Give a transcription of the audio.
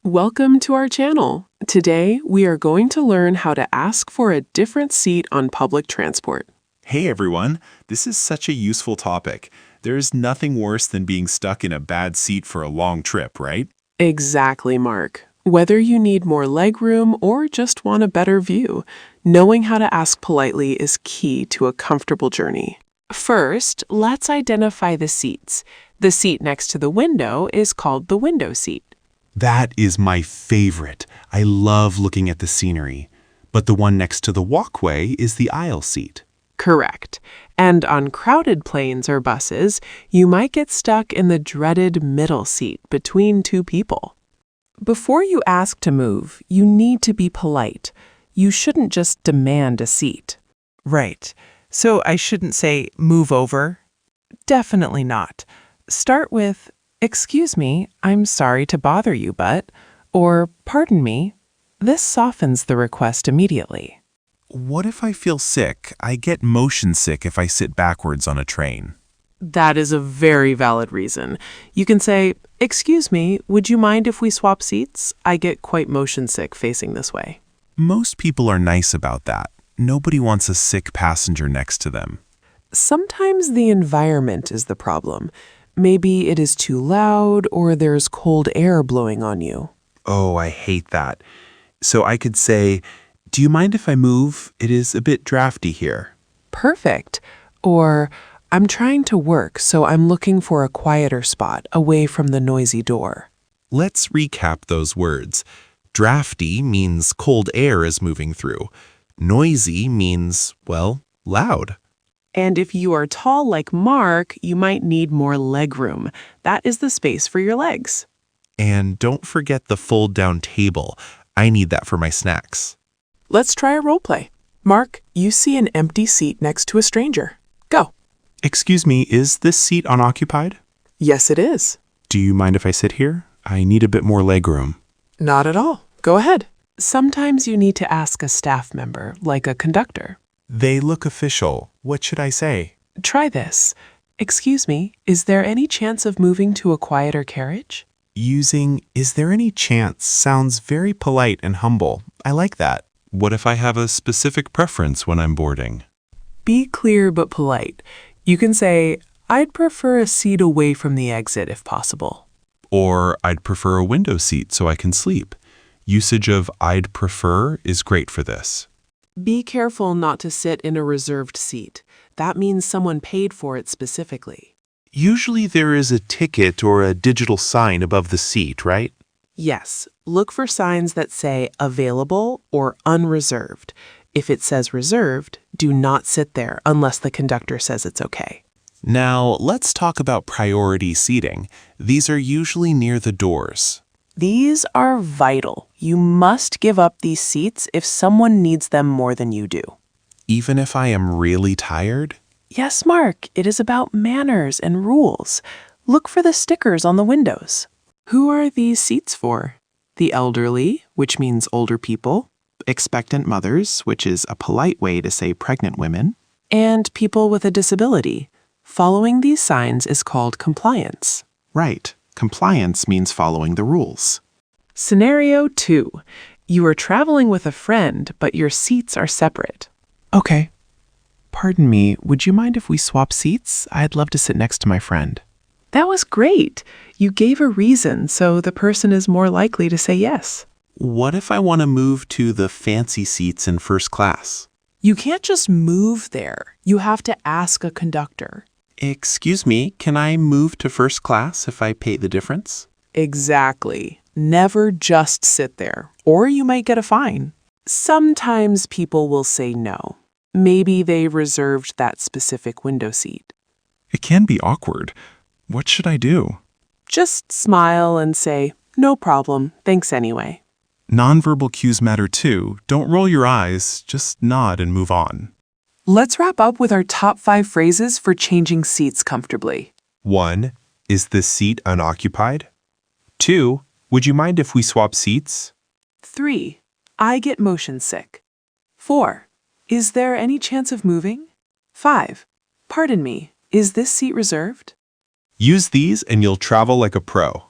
Welcome to our channel. Today, we are going to learn how to ask for a different seat on public transport. Hey everyone, this is such a useful topic. There's nothing worse than being stuck in a bad seat for a long trip, right? Exactly, Mark. Whether you need more legroom or just want a better view, knowing how to ask politely is key to a comfortable journey. First, let's identify the seats. The seat next to the window is called the window seat. That is my favorite. I love looking at the scenery. But the one next to the walkway is the aisle seat. Correct. And on crowded planes or buses, you might get stuck in the dreaded middle seat between two people. Before you ask to move, you need to be polite. You shouldn't just demand a seat. Right. So I shouldn't say, move over? Definitely not. Start with, excuse me, I'm sorry to bother you, but, or pardon me. This softens the request immediately. What if I feel sick? I get motion sick if I sit backwards on a train. That is a very valid reason. You can say, excuse me, would you mind if we swap seats? I get quite motion sick facing this way. Most people are nice about that. Nobody wants a sick passenger next to them. Sometimes the environment is the problem. Maybe it is too loud or there's cold air blowing on you. Oh, I hate that. So I could say, do you mind if I move? It is a bit drafty here. Perfect. Or, I'm trying to work, so I'm looking for a quieter spot away from the noisy door. Let's recap those words. Drafty means cold air is moving through. Noisy means, well, loud. And if you are tall like Mark, you might need more legroom. That is the space for your legs. And don't forget the fold-down table. I need that for my snacks. Let's try a role play. Mark, you see an empty seat next to a stranger. Go. Excuse me, is this seat unoccupied? Yes, it is. Do you mind if I sit here? I need a bit more legroom. Not at all. Go ahead. Sometimes you need to ask a staff member, like a conductor. They look official. What should I say? Try this. Excuse me, is there any chance of moving to a quieter carriage? Using "is there any chance" sounds very polite and humble. I like that. What if I have a specific preference when I'm boarding? Be clear but polite. You can say, I'd prefer a seat away from the exit if possible. Or I'd prefer a window seat so I can sleep. Usage of "I'd prefer" is great for this. Be careful not to sit in a reserved seat. That means someone paid for it specifically. Usually there is a ticket or a digital sign above the seat, right? Yes, look for signs that say available or unreserved. If it says reserved, do not sit there unless the conductor says it's okay. Now, let's talk about priority seating. These are usually near the doors. These are vital. You must give up these seats if someone needs them more than you do. Even if I am really tired? Yes, Mark, it is about manners and rules. Look for the stickers on the windows. Who are these seats for? The elderly, which means older people, expectant mothers, which is a polite way to say pregnant women, and people with a disability. Following these signs is called compliance. Right. Compliance means following the rules. Scenario 2. You are traveling with a friend, but your seats are separate. Okay. Pardon me, would you mind if we swap seats? I'd love to sit next to my friend. That was great. You gave a reason, so the person is more likely to say yes. What if I want to move to the fancy seats in first class? You can't just move there. You have to ask a conductor. Excuse me, can I move to first class if I pay the difference? Exactly. Never just sit there, or you might get a fine. Sometimes people will say no. Maybe they reserved that specific window seat. It can be awkward. What should I do? Just smile and say, no problem, thanks anyway. Nonverbal cues matter too. Don't roll your eyes, just nod and move on. Let's wrap up with our top 5 phrases for changing seats comfortably. 1. Is this seat unoccupied? 2. Would you mind if we swap seats? 3. I get motion sick. 4. Is there any chance of moving? 5. Pardon me, is this seat reserved? Use these and you'll travel like a pro.